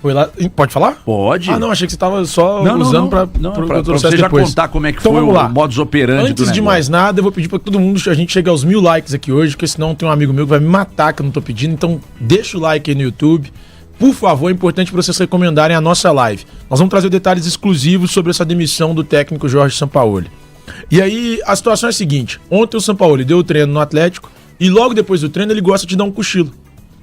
Foi lá. Pode falar? Pode. Ah, não, achei que você estava só usando para você já contar como é que então, foi o modus operandi do negócio. Antes de mais nada, eu vou pedir para todo mundo, a gente chegue aos 1000 likes aqui hoje, porque senão tem um amigo meu que vai me matar que eu não tô pedindo. Então, deixa o like aí no YouTube. Por favor, é importante para vocês recomendarem a nossa live. Nós vamos trazer detalhes exclusivos sobre essa demissão do técnico Jorge Sampaoli. E aí, a situação é a seguinte. Ontem o Sampaoli deu o treino no Atlético e logo depois do treino ele gosta de dar um cochilo.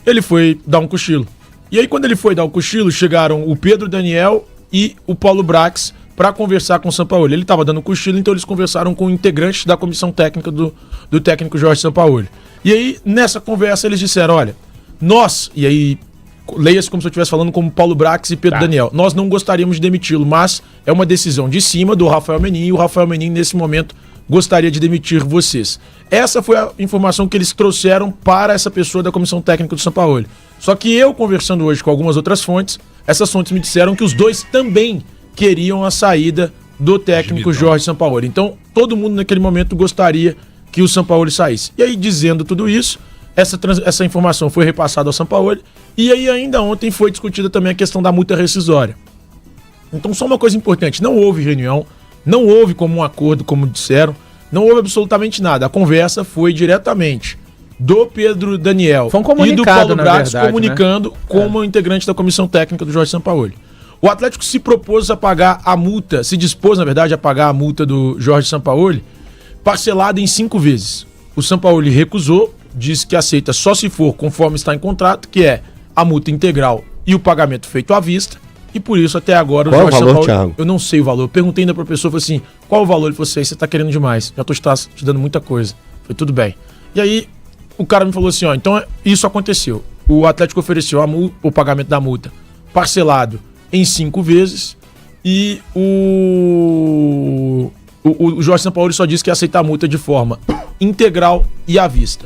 Ele foi dar um cochilo. E aí, quando ele foi dar o cochilo, chegaram o Pedro Daniel e o Paulo Brax para conversar com o Sampaoli. Ele estava dando cochilo, então eles conversaram com integrantes da comissão técnica do técnico Jorge Sampaoli. E aí, nessa conversa, eles disseram, olha, nós, e aí, leia-se como se eu estivesse falando como Paulo Brax e Pedro Daniel, nós não gostaríamos de demiti-lo, mas é uma decisão de cima do Rafael Menin, e o Rafael Menin, nesse momento, gostaria de demitir vocês. Essa foi a informação que eles trouxeram para essa pessoa da comissão técnica do Sampaoli. Só que eu, conversando hoje com algumas outras fontes, essas fontes me disseram que os dois também queriam a saída do técnico Jorge Sampaoli. Então, todo mundo naquele momento gostaria que o Sampaoli saísse. E aí, dizendo tudo isso, essa informação foi repassada ao Sampaoli, e aí ainda ontem foi discutida também a questão da multa rescisória. Então, só uma coisa importante, não houve reunião, não houve como um acordo, como disseram, não houve absolutamente nada. A conversa foi diretamente do Pedro Daniel e do Paulo Brax comunicando como integrante da comissão técnica do Jorge Sampaoli. O Atlético se propôs a pagar a multa, se dispôs, na verdade, a pagar a multa do Jorge Sampaoli, parcelada em 5 vezes. O Sampaoli recusou, disse que aceita só se for conforme está em contrato, que é a multa integral e o pagamento feito à vista. E por isso, até agora, qual o Jorge Sampaoli, Thiago? Eu não sei o valor. Eu perguntei ainda pra pessoa, falei assim, qual o valor? Ele falou assim, você tá querendo demais. Já tô te dando muita coisa. Falei, tudo bem. E aí, o cara me falou assim, ó, então isso aconteceu. O Atlético ofereceu o pagamento da multa parcelado em 5 vezes e o Jorge Sampaoli só disse que ia aceitar a multa de forma integral e à vista.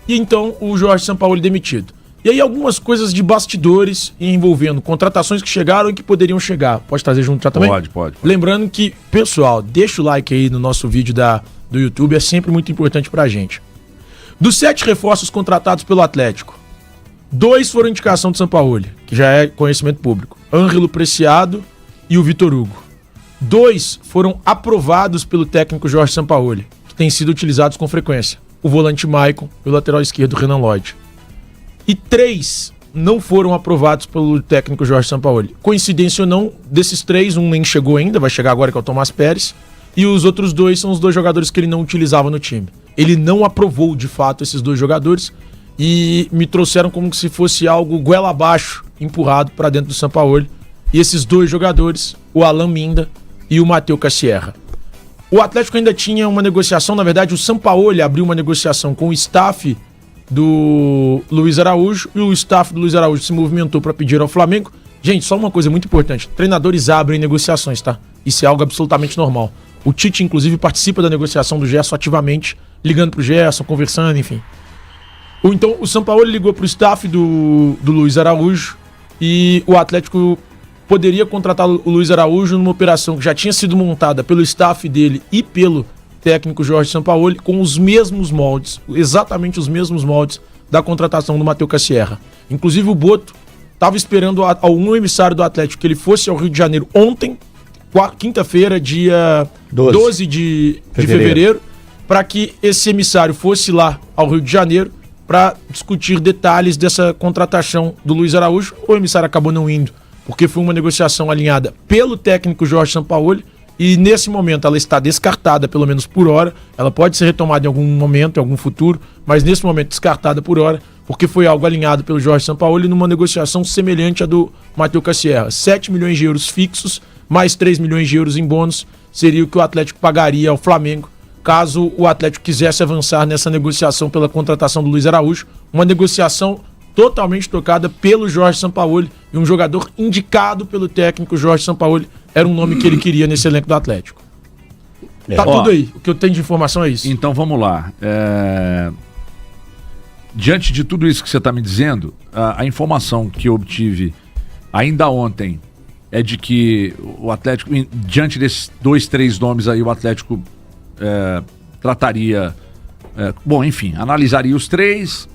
E então, o Jorge Sampaoli demitido. E aí algumas coisas de bastidores envolvendo contratações que chegaram e que poderiam chegar. Pode trazer junto já também? Pode. Lembrando que, pessoal, deixa o like aí no nosso vídeo do YouTube, é sempre muito importante pra gente. Dos 7 reforços contratados pelo Atlético, 2 foram indicação do Sampaoli, que já é conhecimento público. Ângelo Preciado e o Vitor Hugo. 2 foram aprovados pelo técnico Jorge Sampaoli, que têm sido utilizados com frequência. O volante Maicon e o lateral esquerdo Renan Lodge. E 3 não foram aprovados pelo técnico Jorge Sampaoli. Coincidência ou não, desses 3, um nem chegou ainda, vai chegar agora, que é o Tomás Pérez, e os outros 2 são os 2 jogadores que ele não utilizava no time. Ele não aprovou, de fato, esses 2 jogadores e me trouxeram como se fosse algo goela abaixo, empurrado para dentro do Sampaoli. E esses 2 jogadores, o Alan Minda e o Matheus Cassierra. O Atlético ainda tinha uma negociação, na verdade, o Sampaoli abriu uma negociação com o staff do Luiz Araújo e o staff do Luiz Araújo se movimentou para pedir ao Flamengo. Gente, só uma coisa muito importante, treinadores abrem negociações, tá? Isso é algo absolutamente normal. O Tite, inclusive, participa da negociação do Gerson ativamente, ligando pro Gerson, conversando, enfim. Então, o Sampaoli ligou pro staff do Luiz Araújo e o Atlético poderia contratar o Luiz Araújo numa operação que já tinha sido montada pelo staff dele e pelo técnico Jorge Sampaoli, com os mesmos moldes, exatamente os mesmos moldes da contratação do Matheus Cassierra. Inclusive o Boto estava esperando um emissário do Atlético que ele fosse ao Rio de Janeiro ontem, quinta-feira, dia 12 de fevereiro, para que esse emissário fosse lá ao Rio de Janeiro para discutir detalhes dessa contratação do Luiz Araújo. O emissário acabou não indo, porque foi uma negociação alinhada pelo técnico Jorge Sampaoli, e nesse momento ela está descartada, pelo menos por hora. Ela pode ser retomada em algum momento, em algum futuro, mas nesse momento descartada por hora, porque foi algo alinhado pelo Jorge Sampaoli numa negociação semelhante à do Matheus Cassierra. 7 milhões de euros fixos, mais 3 milhões de euros em bônus, seria o que o Atlético pagaria ao Flamengo, caso o Atlético quisesse avançar nessa negociação pela contratação do Luiz Araújo. Uma negociação totalmente tocada pelo Jorge Sampaoli, e um jogador indicado pelo técnico Jorge Sampaoli era um nome que ele queria nesse elenco do Atlético. Tá tudo aí, o que eu tenho de informação é isso. Então vamos lá. Diante de tudo isso que você está me dizendo, a informação que eu obtive ainda ontem é de que o Atlético, diante desses 2, 3 nomes aí, o Atlético trataria, analisaria os 3,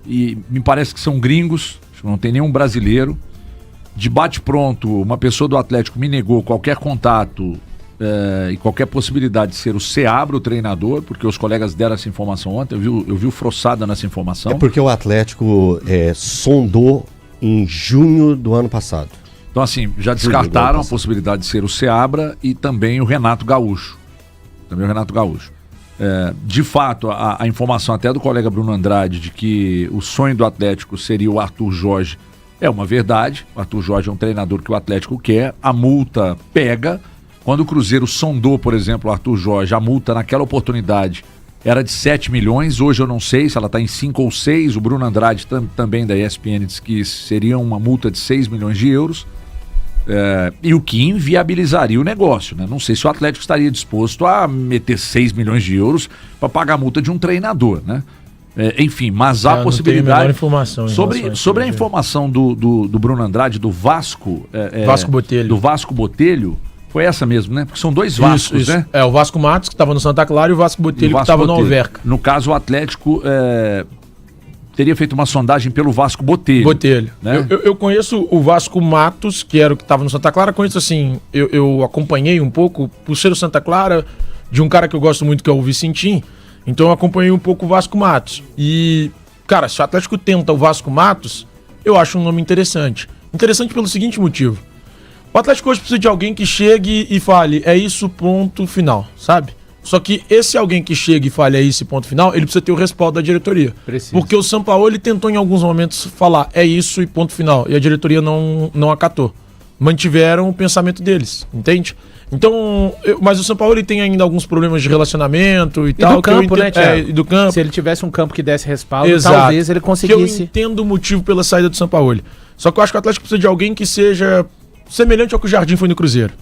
e me parece que são gringos, não tem nenhum brasileiro, de bate-pronto, uma pessoa do Atlético me negou qualquer contato e qualquer possibilidade de ser o Seabra o treinador, porque os colegas deram essa informação ontem, eu vi o Frossada nessa informação. É porque o Atlético sondou em junho do ano passado. Então, assim, já descartaram a possibilidade de ser o Seabra e também o Renato Gaúcho. De fato, a informação até do colega Bruno Andrade de que o sonho do Atlético seria o Arthur Jorge é uma verdade. O Arthur Jorge é um treinador que o Atlético quer, a multa pega. Quando o Cruzeiro sondou, por exemplo, o Arthur Jorge, a multa naquela oportunidade era de 7 milhões, hoje eu não sei se ela está em 5 ou 6, o Bruno Andrade também da ESPN disse que seria uma multa de 6 milhões de euros, e o que inviabilizaria o negócio, né? Não sei se o Atlético estaria disposto a meter 6 milhões de euros para pagar a multa de um treinador, né? Enfim, mas há possibilidade. Informação sobre a informação do Bruno Andrade, do Vasco, Vasco Botelho. Do Vasco Botelho, foi essa mesmo, né? Porque são dois Vascos, isso. né? O Vasco Matos, que estava no Santa Clara, e o Vasco Botelho, que estava no Alverca. No caso, o Atlético teria feito uma sondagem pelo Vasco Botelho. Né? Eu conheço o Vasco Matos, que era o que estava no Santa Clara. Conheço assim, eu acompanhei um pouco, por ser o Santa Clara, de um cara que eu gosto muito, que é o Vicentim. Então eu acompanhei um pouco o Vasco Matos. E, cara, se o Atlético tenta o Vasco Matos, eu acho um nome interessante. Interessante pelo seguinte motivo. O Atlético hoje precisa de alguém que chegue e fale, é isso, ponto final, sabe? Só que esse alguém que chega e fale, é isso, ponto final, ele precisa ter o respaldo da diretoria. Precisa. Porque o Sampaoli tentou em alguns momentos falar, é isso e ponto final. E a diretoria não acatou. Mantiveram o pensamento deles, entende? Então, mas o Sampaoli tem ainda alguns problemas de relacionamento e tal. Do campo, né, Thiago? E do campo. Se ele tivesse um campo que desse respaldo, Exato. talvez ele conseguisse. Que eu entendo o motivo pela saída do Sampaoli. Só que eu acho que o Atlético precisa de alguém que seja semelhante ao que o Jardim foi no Cruzeiro.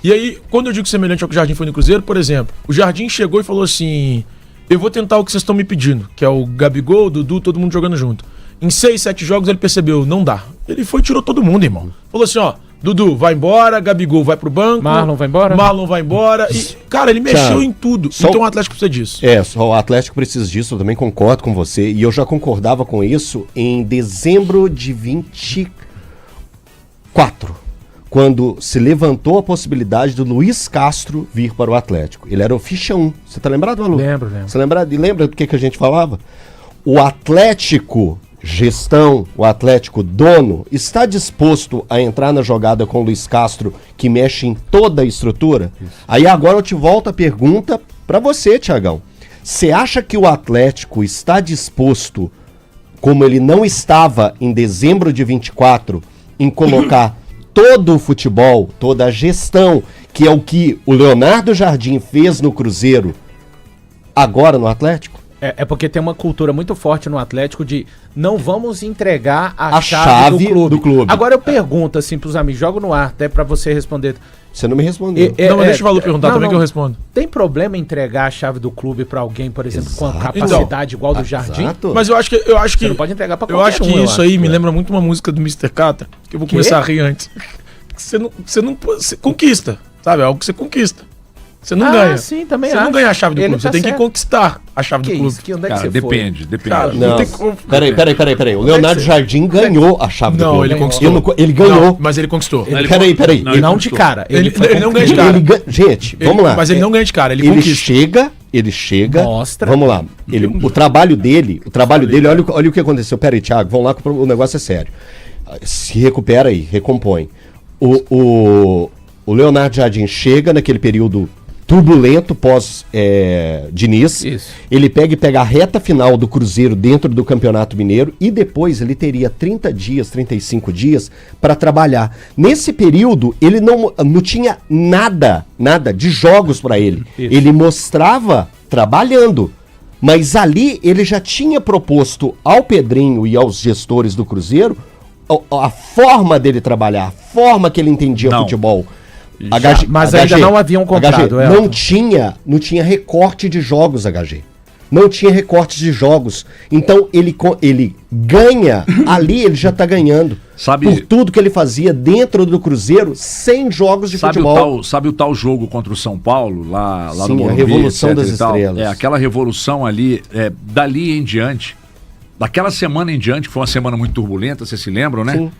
E aí, quando eu digo semelhante ao que o Jardim foi no Cruzeiro, por exemplo, o Jardim chegou e falou assim, eu vou tentar o que vocês estão me pedindo, que é o Gabigol, o Dudu, todo mundo jogando junto. Em 6, 7 jogos ele percebeu, não dá. Ele foi e tirou todo mundo, irmão. Falou assim, ó, Dudu vai embora, Gabigol vai pro banco. Marlon vai embora. Marlon vai embora. E, cara, ele mexeu em tudo. Então o Atlético precisa disso. Só o Atlético precisa disso, eu também concordo com você. E eu já concordava com isso em dezembro de 24. Quando se levantou a possibilidade do Luiz Castro vir para o Atlético. Ele era o ficha 1. Você tá lembrado, Malu? Lembro. Você lembra do que a gente falava? O Atlético gestão, o Atlético dono, está disposto a entrar na jogada com o Luiz Castro, que mexe em toda a estrutura? Isso. Aí agora eu te volto a pergunta para você, Thiagão. Você acha que o Atlético está disposto, como ele não estava em dezembro de 24, em colocar todo o futebol, toda a gestão, que é o que o Leonardo Jardim fez no Cruzeiro, agora no Atlético? É porque tem uma cultura muito forte no Atlético de não vamos entregar a chave do clube. Agora eu pergunto assim pros amigos, jogo no ar, até pra você responder. Você não me respondeu. Não, mas deixa o Valu perguntar também que eu respondo. Tem problema entregar a chave do clube pra alguém, por exemplo, com a capacidade igual do Jardim? Mas eu acho que você não pode entregar pra qualquer eu acho que isso aí me lembra muito uma música do Mr. Catra, que eu vou começar a rir antes. Você conquista, sabe? É algo que você conquista. Você não ganha. Sim, também você não ganha a chave do clube, você tem que conquistar a chave do clube. Isso? Onde é que cara, você depende. Cara, não tem como... Peraí. O Leonardo Jardim ganhou a chave do clube. Não, ele conquistou. Ele ganhou. Não, mas ele conquistou. Peraí. Não de cara. Ele não ganha de cara. Gente, vamos lá. Mas ele não ganha de cara, ele conquista. Ele chega. Mostra. Vamos lá. O trabalho dele, olha o que aconteceu. Peraí, Thiago, vamos lá que o negócio é sério. Se recupera aí, recompõe. O Leonardo Jardim chega naquele período turbulento pós-Diniz. Ele pega a reta final do Cruzeiro dentro do Campeonato Mineiro e depois ele teria 30 dias, 35 dias para trabalhar. Nesse período, ele não tinha nada de jogos para ele. Isso. Ele mostrava trabalhando. Mas ali ele já tinha proposto ao Pedrinho e aos gestores do Cruzeiro a forma dele trabalhar, a forma que ele entendia futebol. Mas ainda não havia um contrato. Não tinha recorte de jogos, HG. Não tinha recorte de jogos. Então ele ganha, ali ele já está ganhando. Por tudo que ele fazia dentro do Cruzeiro, sem jogos de futebol. Sabe o tal jogo contra o São Paulo, lá Sim, no Morumbi, a Revolução das Estrelas. Aquela revolução ali, dali em diante, daquela semana em diante, que foi uma semana muito turbulenta, vocês se lembram, né? Sim.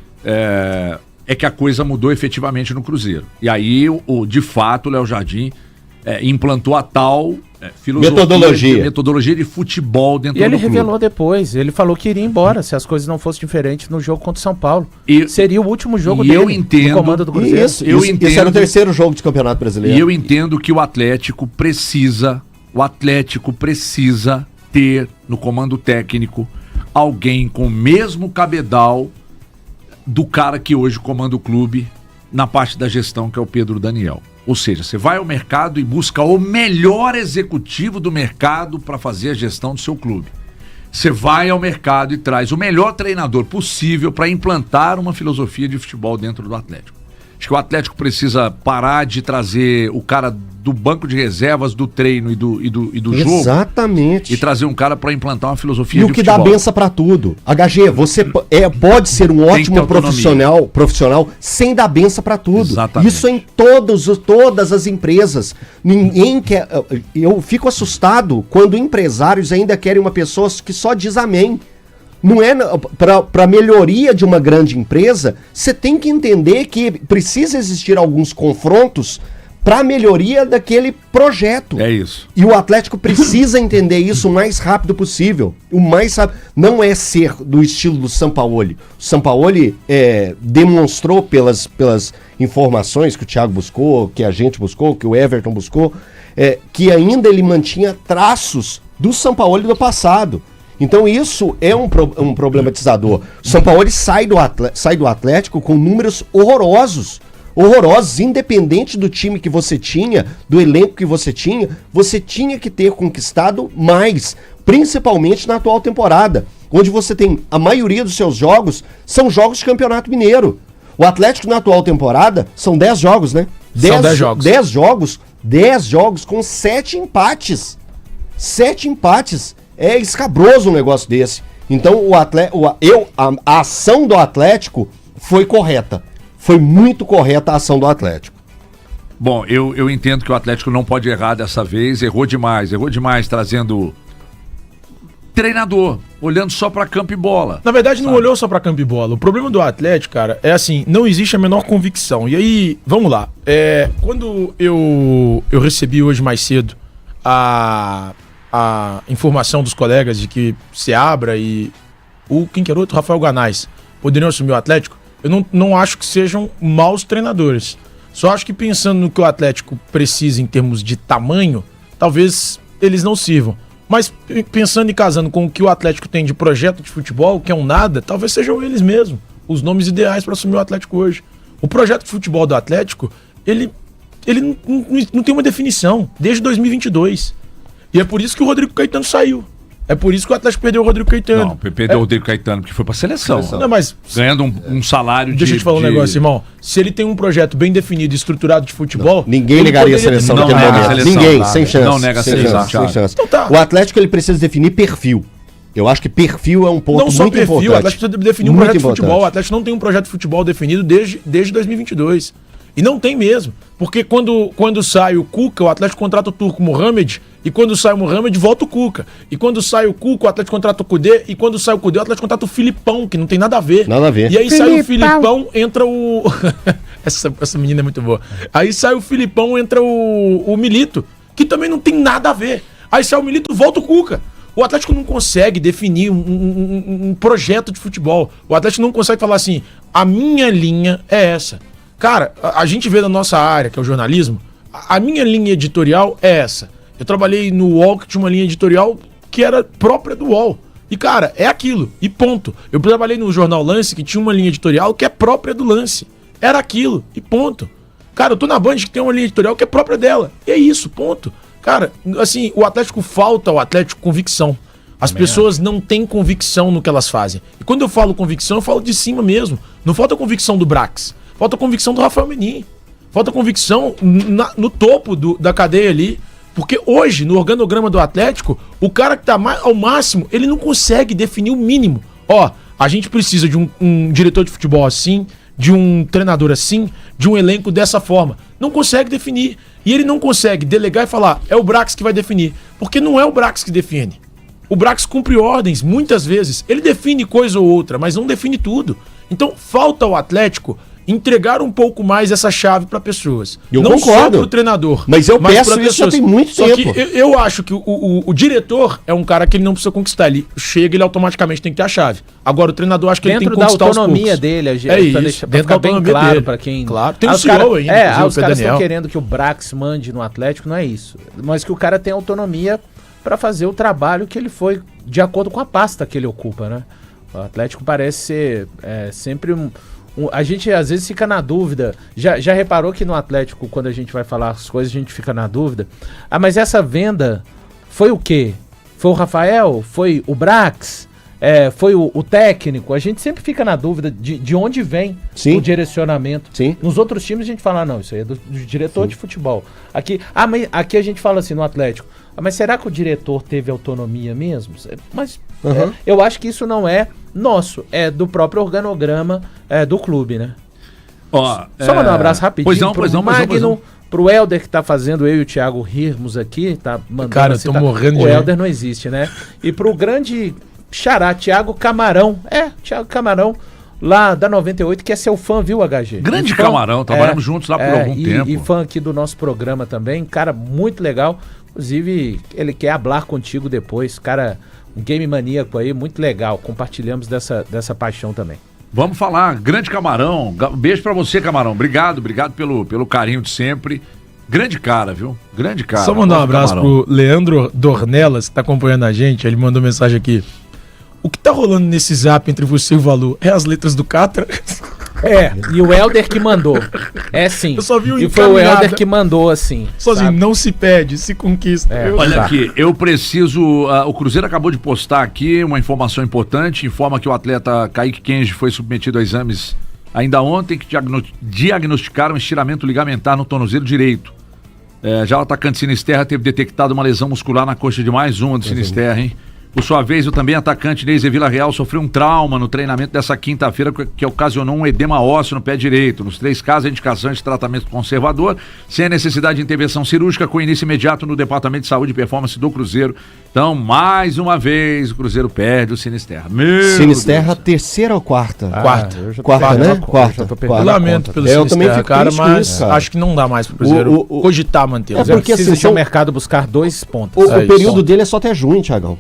é que a coisa mudou efetivamente no Cruzeiro. E aí, de fato, o Léo Jardim implantou a tal metodologia de futebol dentro do clube. E ele revelou depois, ele falou que iria embora se as coisas não fossem diferentes no jogo contra o São Paulo. Seria o último jogo dele no comando do Cruzeiro. Isso era o terceiro jogo de Campeonato Brasileiro. E eu entendo que o Atlético precisa ter no comando técnico alguém com o mesmo cabedal do cara que hoje comanda o clube na parte da gestão, que é o Pedro Daniel. Ou seja, você vai ao mercado e busca o melhor executivo do mercado para fazer a gestão do seu clube. Você vai ao mercado e traz o melhor treinador possível para implantar uma filosofia de futebol dentro do Atlético. Acho que o Atlético precisa parar de trazer o cara do banco de reservas, do treino e do jogo. Exatamente. E trazer um cara para implantar uma filosofia de futebol. E o que dá benção para tudo. HG, você pode ser um ótimo profissional sem dar benção para tudo. Exatamente. Isso em todas as empresas. Ninguém quer. Eu fico assustado quando empresários ainda querem uma pessoa que só diz amém. Não é para melhoria de uma grande empresa, você tem que entender que precisa existir alguns confrontos para a melhoria daquele projeto. É isso. E o Atlético precisa entender isso o mais rápido possível. O mais rápido. Não é ser do estilo do Sampaoli. O Sampaoli demonstrou pelas informações que o Thiago buscou, que a gente buscou, que o Everton buscou, que ainda ele mantinha traços do Sampaoli do passado. Então isso é um problematizador. O São Paulo sai do Atlético com números horrorosos, independente do time que você tinha, do elenco que você tinha que ter conquistado mais, principalmente na atual temporada, onde você tem a maioria dos seus jogos, são jogos de Campeonato Mineiro. O Atlético na atual temporada são 10 jogos, né? São 10 jogos. 10 jogos com 7 empates. 7 empates. É escabroso um negócio desse. Então a ação do Atlético foi correta. Foi muito correta a ação do Atlético. Bom, eu entendo que o Atlético não pode errar dessa vez. Errou demais trazendo treinador, olhando só pra campo e bola. Na verdade, não olhou só pra campo e bola. O problema do Atlético, cara, é assim, não existe a menor convicção. E aí, vamos lá. Quando eu recebi hoje mais cedo a informação dos colegas de que Seabra e quem que era outro? Rafael Ganais poderiam assumir o Atlético, eu não acho que sejam maus treinadores. Só acho que pensando no que o Atlético precisa em termos de tamanho, talvez eles não sirvam. Mas pensando e casando com o que o Atlético tem de projeto de futebol, que é um nada, talvez sejam eles mesmos os nomes ideais para assumir o Atlético hoje. O projeto de futebol do Atlético, ele não tem uma definição desde 2022. E é por isso que o Rodrigo Caetano saiu. É por isso que o Atlético perdeu o Rodrigo Caetano. Não, perdeu o Rodrigo Caetano, porque foi pra seleção. Não, mas ganhando um salário Deixa eu te falar um negócio, irmão. Se ele tem um projeto bem definido e estruturado de futebol... Não, ninguém negaria a seleção naquele momento. Ninguém, sem chance. Não nega a seleção. Sem chance. Então tá. O Atlético ele precisa definir perfil. Eu acho que perfil é um ponto muito importante. Não só perfil, o Atlético precisa definir um projeto de futebol. O Atlético não tem um projeto de futebol definido desde 2022. E não tem mesmo. Porque quando sai o Cuca, o Atlético contrata o Turco Mohamed, e quando sai o Mohamed, volta o Cuca. E quando sai o Cuca, o Atlético contrata o Cudê, e quando sai o Cudê, o Atlético contrata o Filipão, que não tem nada a ver. Nada a ver. E aí sai o Filipão, entra o... essa menina é muito boa. Aí sai o Filipão, entra o Milito, que também não tem nada a ver. Aí sai o Milito, volta o Cuca. O Atlético não consegue definir um projeto de futebol. O Atlético não consegue falar assim, a minha linha é essa. Cara, a gente vê na nossa área, que é o jornalismo, a minha linha editorial é essa. Eu trabalhei no UOL, que tinha uma linha editorial que era própria do UOL. E, cara, é aquilo. E ponto. Eu trabalhei no jornal Lance, que tinha uma linha editorial que é própria do Lance. Era aquilo. E ponto. Cara, eu tô na Band, que tem uma linha editorial que é própria dela. E é isso, ponto. Cara, assim, o Atlético falta ao Atlético convicção. As pessoas não têm convicção no que elas fazem. E quando eu falo convicção, eu falo de cima mesmo. Não falta convicção do Brax. Falta convicção do Rafael Menin. Falta convicção no topo da cadeia ali. Porque hoje, no organograma do Atlético, o cara que tá ao máximo, ele não consegue definir o mínimo. Ó, a gente precisa de um diretor de futebol assim, de um treinador assim, de um elenco dessa forma. Não consegue definir. E ele não consegue delegar e falar, é o Brax que vai definir. Porque não é o Brax que define. O Brax cumpre ordens, muitas vezes. Ele define coisa ou outra, mas não define tudo. Então, falta ao Atlético entregar um pouco mais essa chave para pessoas. Eu não concordo. só para o treinador. Mas eu peço pra isso já tem muito Só tempo. que eu acho que o diretor é um cara que ele não precisa conquistar. Ele chega, ele automaticamente tem que ter a chave. Agora o treinador acho que ele tem que conquistar dentro da autonomia dele, dentro da autonomia claro dele. para quem. Claro, tem o CEO ainda. os caras estão querendo que o Brax mande no Atlético, não é isso. Mas que o cara tem autonomia para fazer o trabalho que ele foi de acordo com a pasta que ele ocupa, né? O Atlético parece ser sempre a gente às vezes fica na dúvida. Já reparou que no Atlético, quando a gente vai falar as coisas, a gente fica na dúvida. Ah, mas essa venda foi o quê? Foi o Rafael? Foi o Brax? Foi o técnico? A gente sempre fica na dúvida de onde vem o direcionamento. Sim. Nos outros times a gente fala, não, isso aí é do diretor de futebol. Aqui a gente fala assim, no Atlético, mas será que o diretor teve autonomia mesmo? Mas eu acho que isso não é nosso, é do próprio organograma do clube, né? Ó, só mandar um abraço rapidinho pro Magno, pro Helder que tá fazendo eu e o Thiago rirmos aqui, tá mandando. Cara, eu tô morrendo de rir. O Helder não existe, né? E pro grande xará, Thiago Camarão, Thiago Camarão, lá da 98, que é seu fã, viu, HG? Grande Camarão, trabalhamos juntos lá por algum tempo. E fã aqui do nosso programa também, cara muito legal. Inclusive, ele quer falar contigo depois, cara, um game maníaco aí, muito legal. Compartilhamos dessa paixão também. Vamos falar, grande Camarão, beijo pra você, Camarão, obrigado pelo carinho de sempre. Grande cara, viu? Grande cara. Só mandar um abraço pro Leandro Dornelas, que tá acompanhando a gente, ele mandou mensagem aqui. O que tá rolando nesse zap entre você e o Valu? É as letras do Catra? E o Helder que mandou. Sim. Eu só vi o E foi o Helder que mandou assim. Sozinho, não se pede, se conquista. Olha aqui, eu preciso... o Cruzeiro acabou de postar aqui uma informação importante, informa que o atleta Kaique Kenji foi submetido a exames ainda ontem, que diagnosticaram estiramento ligamentar no tornozelo direito. Já o atacante Sinisterra teve detectado uma lesão muscular na coxa de mais uma do Sinisterra, hein? Por sua vez, o também atacante Neise Vila Real sofreu um trauma no treinamento dessa quinta-feira que ocasionou um edema ósseo no pé direito. Nos 3 casos, a indicação é de tratamento conservador, sem a necessidade de intervenção cirúrgica, com início imediato no Departamento de Saúde e Performance do Cruzeiro. Então, mais uma vez, o Cruzeiro perde o Sinisterra. Sinisterra, terceira ou quarta? Quarta, né? Quarta. Eu lamento pelo Sinisterra, cara, mas acho que não dá mais pro Cruzeiro cogitar manter. É porque precisa o mercado buscar 2 pontos. O período dele é só até junho, Thiagão.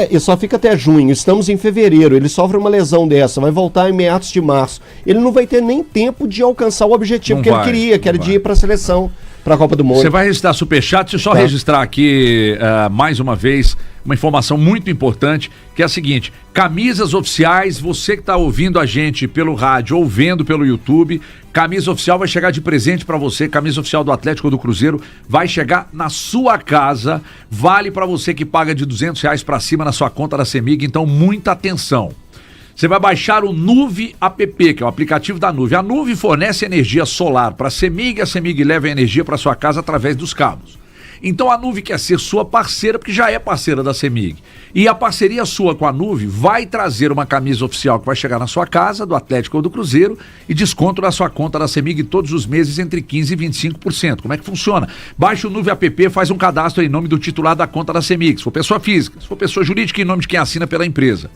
Ele só fica até junho. Estamos em fevereiro. Ele sofre uma lesão dessa, vai voltar em meados de março. Ele não vai ter nem tempo de alcançar o objetivo que ele queria, que era de ir para a seleção, para a Copa do Mundo. Você vai registrar superchat, deixa eu só registrar aqui mais uma vez uma informação muito importante, que é a seguinte: camisas oficiais, você que está ouvindo a gente pelo rádio ou vendo pelo YouTube, camisa oficial vai chegar de presente para você, camisa oficial do Atlético ou do Cruzeiro, vai chegar na sua casa, vale para você que paga de R$200 para cima na sua conta da CEMIG, então muita atenção. Você vai baixar o Nuve App, que é o aplicativo da Nuve. A Nuve fornece energia solar para a CEMIG leva a energia para sua casa através dos cabos. Então a Nuve quer ser sua parceira, porque já é parceira da CEMIG. E a parceria sua com a Nuve vai trazer uma camisa oficial que vai chegar na sua casa, do Atlético ou do Cruzeiro, e desconto na sua conta da CEMIG todos os meses entre 15% e 25%. Como é que funciona? Baixa o Nuve App, faz um cadastro em nome do titular da conta da CEMIG, se for pessoa física, se for pessoa jurídica, em nome de quem assina pela empresa.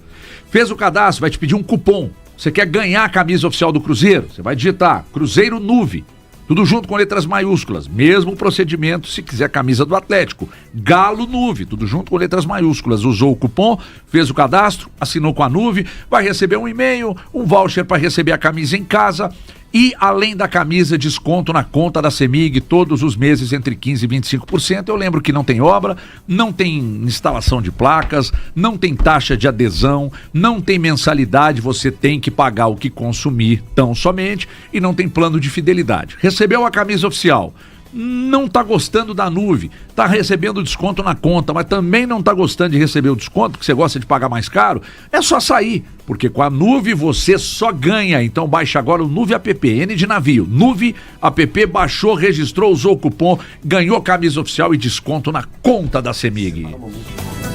Fez o cadastro, vai te pedir um cupom. Você quer ganhar a camisa oficial do Cruzeiro? Você vai digitar Cruzeiro Nuve. Tudo junto com letras maiúsculas. Mesmo procedimento se quiser camisa do Atlético. Galo Nuve. Tudo junto com letras maiúsculas. Usou o cupom, fez o cadastro, assinou com a Nuve, vai receber um e-mail, um voucher para receber a camisa em casa. E, além da camisa, desconto na conta da CEMIG todos os meses entre 15% e 25%. Eu lembro que não tem obra, não tem instalação de placas, não tem taxa de adesão, não tem mensalidade, você tem que pagar o que consumir tão somente, e não tem plano de fidelidade. Recebeu a camisa oficial, não está gostando da Nuve, está recebendo desconto na conta, mas também não está gostando de receber o desconto, porque você gosta de pagar mais caro, é só sair, porque com a Nuve você só ganha. Então baixa agora o Nuve App, N de navio, Nuve App, baixou, registrou, usou o cupom, ganhou camisa oficial e desconto na conta da CEMIG.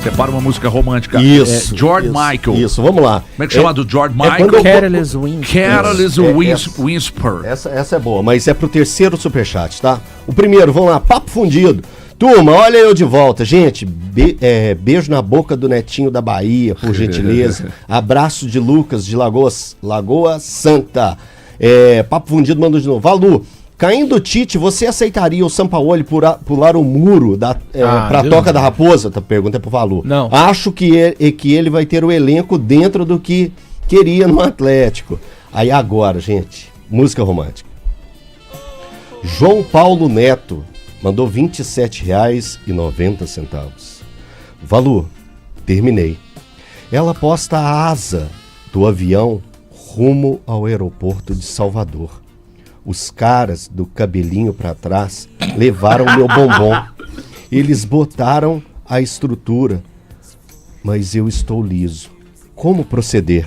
Separa uma música romântica. Isso. George Michael. Isso, vamos lá. Como é que chama do George Michael? Careless Whisper. Essa é boa, mas é pro terceiro superchat, tá? O primeiro, vamos lá, papo fundido. Turma, olha eu de volta. Gente, beijo na boca do Netinho da Bahia, por gentileza. Abraço de Lucas, de Lagoa Santa. Papo Fundido mandou de novo. Valu, caindo o Tite, você aceitaria o Sampaoli pular o muro pra Deus Toca Deus. da Raposa? A pergunta é pro Valu. Não. Acho que ele vai ter o elenco dentro do que queria no Atlético. Aí agora, gente, música romântica. João Paulo Neto mandou R$ 27,90. Valu, terminei. Ela posta a asa do avião rumo ao aeroporto de Salvador. Os caras do cabelinho pra trás levaram meu bombom. Eles botaram a estrutura, mas eu estou liso. Como proceder?